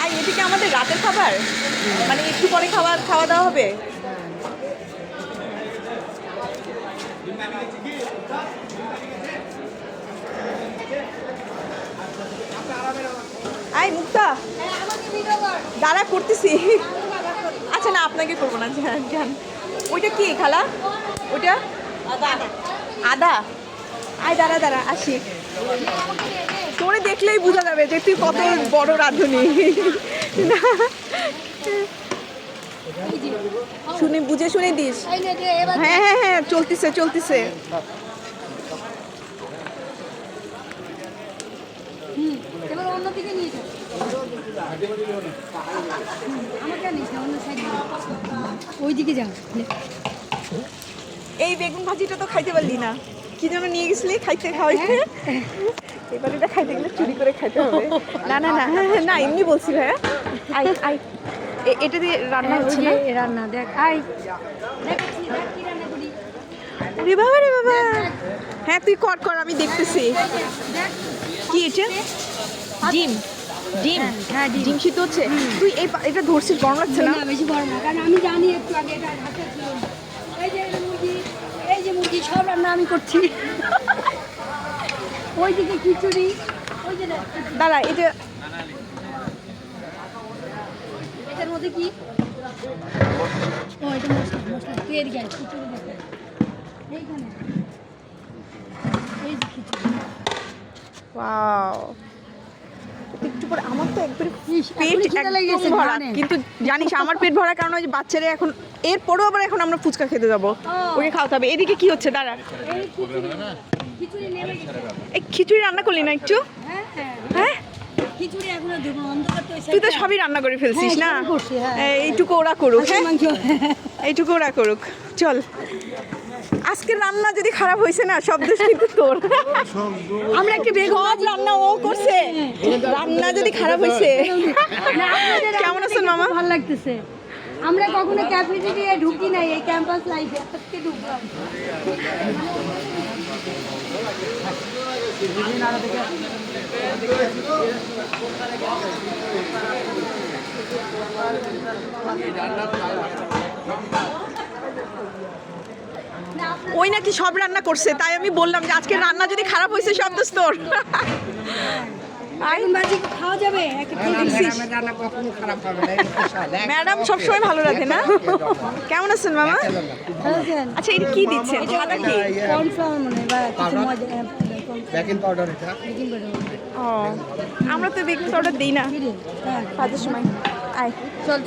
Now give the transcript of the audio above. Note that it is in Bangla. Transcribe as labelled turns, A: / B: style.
A: আর এটা কি আমাদের রাতের খাবার, মানে একটু পরে খাওয়া দাওয়া হবে? আই মুক্তা দাঁড়া করতেছি। আচ্ছা না আপনাকে করবো না, যান। ওইটা কি খালা? ওইটা আদা। আয় দাঁড়া আসি। তোরে দেখলেই বোঝা যাবে যে তুই কত বড় রাঁধুনি। শুনে বুঝে শুনে দিস। হ্যাঁ চলতেছে।
B: ওইদিকে যাও।
A: এই বেগুন ভাজিটা তো খাইতে পারলি না, কি যেন নিয়ে গেছিলি খাওয়াইতে। এবার এটা খাইতে গেলে চুরি করে খাইতে হবে। না এমনি বলছি ভাইয়া। আই এটা দিয়ে রান্না হচ্ছে না?
B: রান্না দেখ
A: রে বাবা। হ্যাঁ তুই কর আমি দেখতেছি। কি এটা? ডিম সিদ্ধ হচ্ছে। তুই এটা ধরছিস, গরম লাগছে না?
B: বেশি গরম না, কারণ আমি জানি একটু আগে এটা ঢাকা ছিল। এই যে মুরগি সব রান্না আমি করছি। ওইদিকে খিচুড়ি, ওই যে
A: দাঁড়া
B: এটার মধ্যে কি? ও এটা মশলা তুই এদিকে আয়, খিচুড়ি দেখে এইখানে এই যে খিচুড়ি।
A: ওয়াও, একটু পরে আমার তো একবারে পেট
B: একদম
A: ভরা, কিন্তু জানিস আমার পেট ভরার কারণে ওই যে বাচ্চারা এখন এরপরেও আবার এখন আমরা ফুচকা খেতে যাবো, ওকে খাওয়াতে হবে। এদিকে কি হচ্ছে? দাঁড়া, এই খিচুড়ি রান্না করলি না একটু? হ্যাঁ
B: খিচুড়ি এখনো দেবো, অন্ধকার তো
A: তুই তো সবই রান্না করে ফেলছিস না? এইটুকু ওরা করুক। হ্যাঁ এইটুকু ওরা করুক। চল, আজকে রান্না যদি খারাপ হয়েছে না, সব দোষ কিন্তু তোর।
B: আমরা একটা
A: সব রান্না ও করছে, রান্না যদি খারাপ হয়েছে। কেমন আছেন মামা?
B: ভালো লাগতেছে। আমরা কখনো ক্যাফেটেরিয়ায় ঢুকি নাই, এই ক্যাম্পাস লাইফে আজকে ঢুকলাম।
A: ওই নাকি সব রান্না করছে, তাই আমি বললাম যে আজকে রান্না যদি খারাপ হয়েছে সব দোষ তোর।
B: খাওয়া যাবে?
A: ম্যাডাম সবসময় ভালো রাখে না? কেমন আছেন মামা? আচ্ছা এটা কি দিচ্ছে? সাদা কি?
C: বেকিং পাউডার এটা।
A: ও আমরা তো বেকিং পাউডার দিই না কাজের সময়। আয়
B: চল